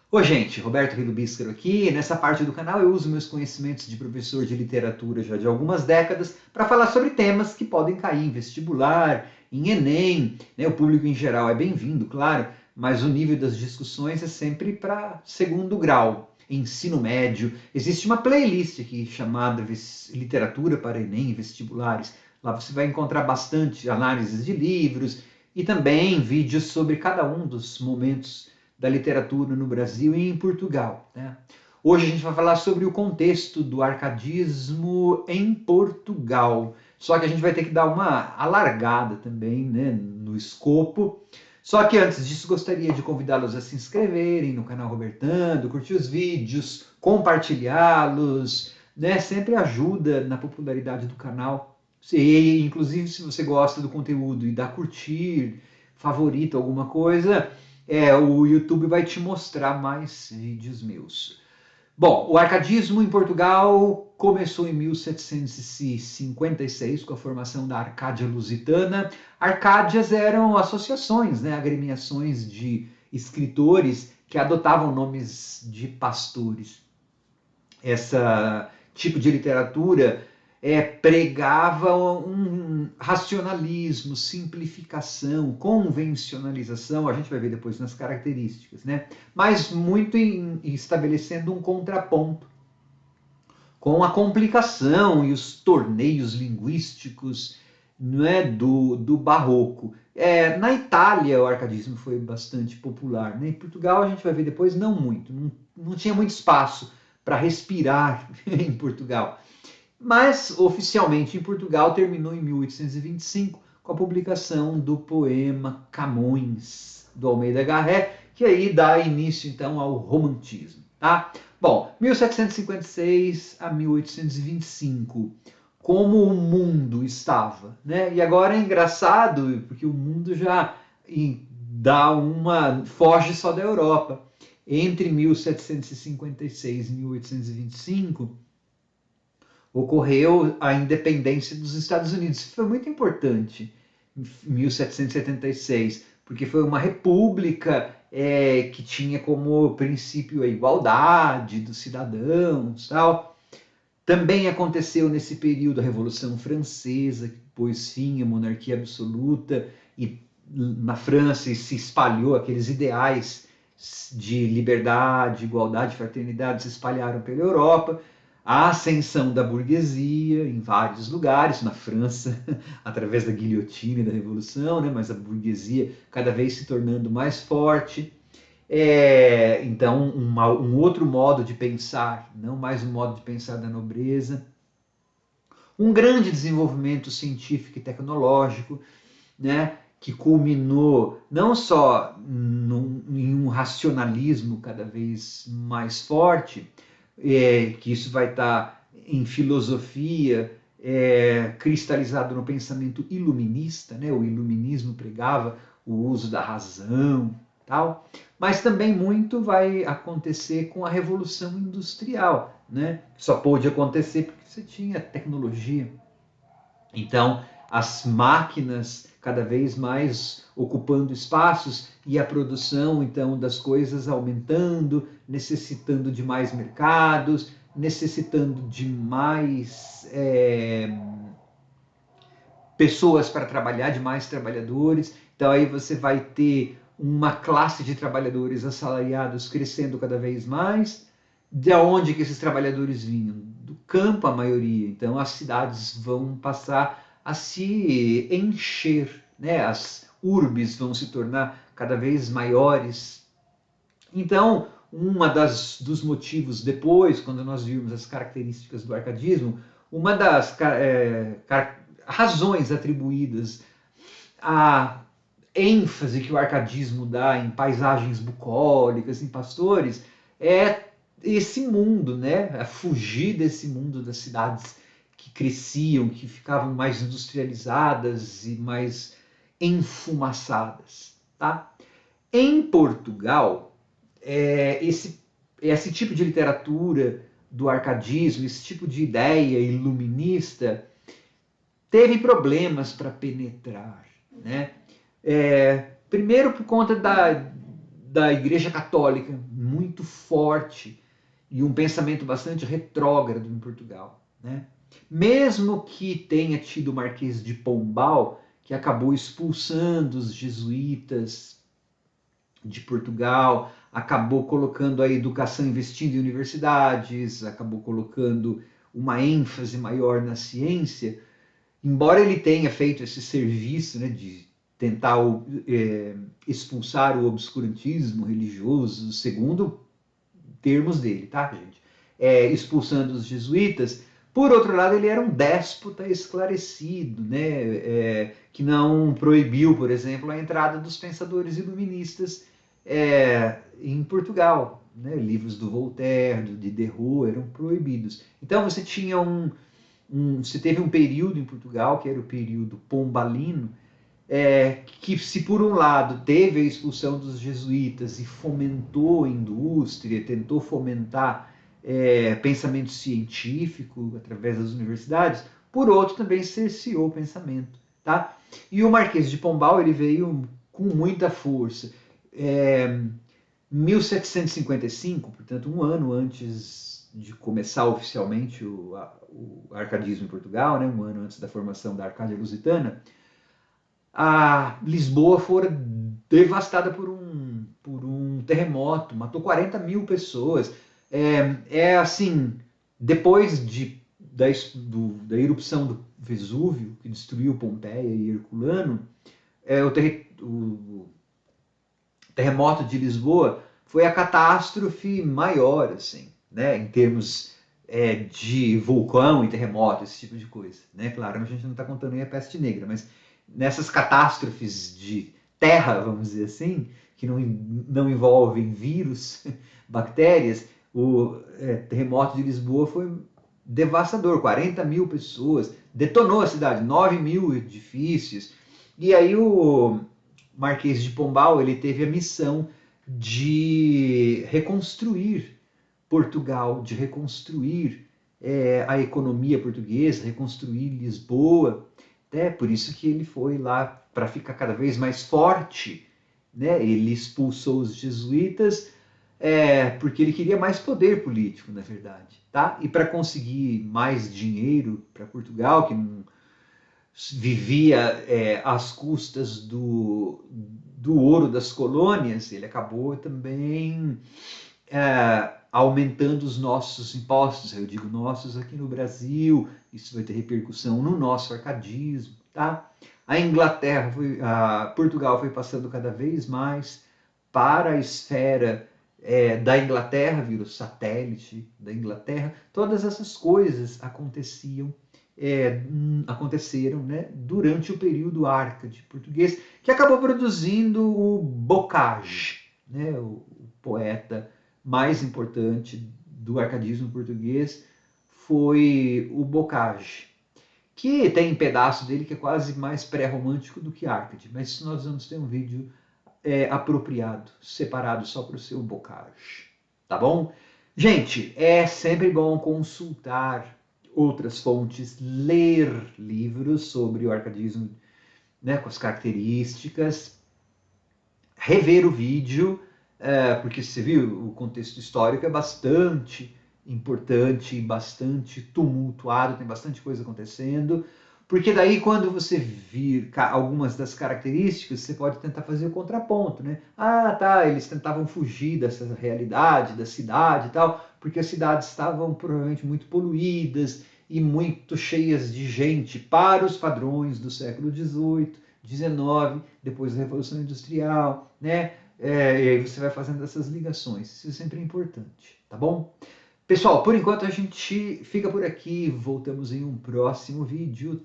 Oi, gente, Roberto Rilo Bíscaro aqui. Nessa parte do canal eu uso meus conhecimentos de professor de literatura já de algumas décadas para falar sobre temas que podem cair em vestibular, em Enem, né? O público em geral é bem-vindo, claro, mas o nível das discussões é sempre para segundo grau, ensino médio. Existe uma playlist aqui chamada Literatura para Enem e Vestibulares. Lá você vai encontrar bastante análises de livros e também vídeos sobre cada um dos momentos da literatura no Brasil e em Portugal, né? Hoje a gente vai falar sobre o contexto do arcadismo em Portugal. Só que a gente vai ter que dar uma alargada também, né, no escopo. Só que antes disso, gostaria de convidá-los a se inscreverem no canal Robertando, curtir os vídeos, compartilhá-los, né? Sempre ajuda na popularidade do canal. E, inclusive, se você gosta do conteúdo e dá curtir, favorita alguma coisa, o YouTube vai te mostrar mais vídeos meus. Bom, o arcadismo em Portugal começou em 1756 com a formação da Arcádia Lusitana. Arcádias eram associações, né, agremiações de escritores que adotavam nomes de pastores. Esse tipo de literatura pregava um racionalismo, simplificação, convencionalização, a gente vai ver depois nas características, né? Mas muito estabelecendo um contraponto com a complicação e os torneios linguísticos, não é, do barroco. Na Itália o arcadismo foi bastante popular, né? Em Portugal a gente vai ver depois não muito, não tinha muito espaço para respirar em Portugal. Mas, oficialmente, em Portugal, terminou em 1825 com a publicação do poema Camões, do Almeida Garré, que aí dá início, então, ao romantismo. Tá? Bom, 1756 a 1825, como o mundo estava, né? E agora é engraçado, porque o mundo já foge só da Europa. Entre 1756 e 1825, ocorreu a independência dos Estados Unidos. Isso foi muito importante em 1776, porque foi uma república que tinha como princípio a igualdade dos cidadãos, tal. Também aconteceu nesse período a Revolução Francesa, que pôs fim à monarquia absoluta, e na França se espalhou aqueles ideais de liberdade, igualdade, fraternidade, se espalharam pela Europa. A ascensão da burguesia em vários lugares, na França, através da guilhotina e da Revolução, né? Mas a burguesia cada vez se tornando mais forte. Então, um outro modo de pensar, não mais um modo de pensar da nobreza. Um grande desenvolvimento científico e tecnológico, né, que culminou não só em um racionalismo cada vez mais forte, que isso vai estar em filosofia, cristalizado no pensamento iluminista, né? O iluminismo pregava o uso da razão, tal, mas também muito vai acontecer com a Revolução Industrial, né? Só pôde acontecer porque você tinha tecnologia. Então, as máquinas cada vez mais ocupando espaços e a produção, então, das coisas aumentando, necessitando de mais mercados, necessitando de mais pessoas para trabalhar, de mais trabalhadores. Então, aí você vai ter uma classe de trabalhadores assalariados crescendo cada vez mais. De onde que esses trabalhadores vinham? Do campo, a maioria. Então, as cidades vão passar a se encher, né? As urbes vão se tornar cada vez maiores. Então, dos motivos depois, quando nós vimos as características do arcadismo, uma das razões atribuídas à ênfase que o arcadismo dá em paisagens bucólicas, em pastores, é esse mundo, né? A fugir desse mundo das cidades que cresciam, que ficavam mais industrializadas e mais enfumaçadas, tá? Em Portugal, esse tipo de literatura do arcadismo, esse tipo de ideia iluminista, teve problemas para penetrar, né? Primeiro por conta da Igreja Católica muito forte e um pensamento bastante retrógrado em Portugal, né? Mesmo que tenha tido o Marquês de Pombal, que acabou expulsando os jesuítas de Portugal, acabou colocando a educação, investindo em universidades, acabou colocando uma ênfase maior na ciência, embora ele tenha feito esse serviço, né, de tentar expulsar o obscurantismo religioso, segundo termos dele, tá, gente? Expulsando os jesuítas. Por outro lado, ele era um déspota esclarecido, né? Que não proibiu, por exemplo, a entrada dos pensadores iluministas em Portugal. Né? Livros do Voltaire, do Diderot eram proibidos. Então você tinha você teve um período em Portugal, que era o período pombalino, que se por um lado teve a expulsão dos jesuítas e fomentou a indústria, tentou fomentar pensamento científico através das universidades, por outro também cerceou o pensamento. Tá? E o Marquês de Pombal ele veio com muita força. 1755, portanto um ano antes de começar oficialmente o arcadismo em Portugal, né, um ano antes da formação da Arcádia Lusitana, a Lisboa fora devastada por um terremoto, matou 40 mil pessoas. Assim, depois da erupção do Vesúvio, que destruiu Pompeia e Herculano, o terremoto de Lisboa foi a catástrofe maior, assim, né, em termos de vulcão e terremoto, esse tipo de coisa. Né? Claro, a gente não está contando aí a peste negra, mas nessas catástrofes de terra, vamos dizer assim, que não envolvem vírus, bactérias, o terremoto de Lisboa foi devastador, 40 mil pessoas, detonou a cidade, 9 mil edifícios, e aí o Marquês de Pombal ele teve a missão de reconstruir Portugal, de reconstruir a economia portuguesa, reconstruir Lisboa. Por isso que ele foi lá para ficar cada vez mais forte. Né? Ele expulsou os jesuítas porque ele queria mais poder político, na verdade. Tá? E para conseguir mais dinheiro para Portugal, que não vivia às custas do ouro das colônias, ele acabou também aumentando os nossos impostos. Eu digo nossos aqui no Brasil, isso vai ter repercussão no nosso arcadismo. Tá? A Inglaterra, Portugal foi passando cada vez mais para a esfera da Inglaterra, virou satélite da Inglaterra. Todas essas coisas aconteceram, né, durante o período Arcade português, que acabou produzindo o Bocage, né, o poeta mais importante do arcadismo português foi o Bocage, que tem um pedaço dele que é quase mais pré-romântico do que Arcade, mas isso nós vamos ter um vídeo apropriado, separado só para o seu Bocage, tá bom? Gente, é sempre bom consultar outras fontes, ler livros sobre o arcadismo, né, com as características, rever o vídeo, porque você viu, o contexto histórico é bastante importante, bastante tumultuado, tem bastante coisa acontecendo, porque daí quando você vir algumas das características, você pode tentar fazer o contraponto, né? Ah, tá, eles tentavam fugir dessa realidade, da cidade e tal, porque as cidades estavam provavelmente muito poluídas e muito cheias de gente para os padrões do século XVIII, XIX, depois da Revolução Industrial, né? E aí você vai fazendo essas ligações. Isso sempre é importante, tá bom? Pessoal, por enquanto a gente fica por aqui. Voltamos em um próximo vídeo.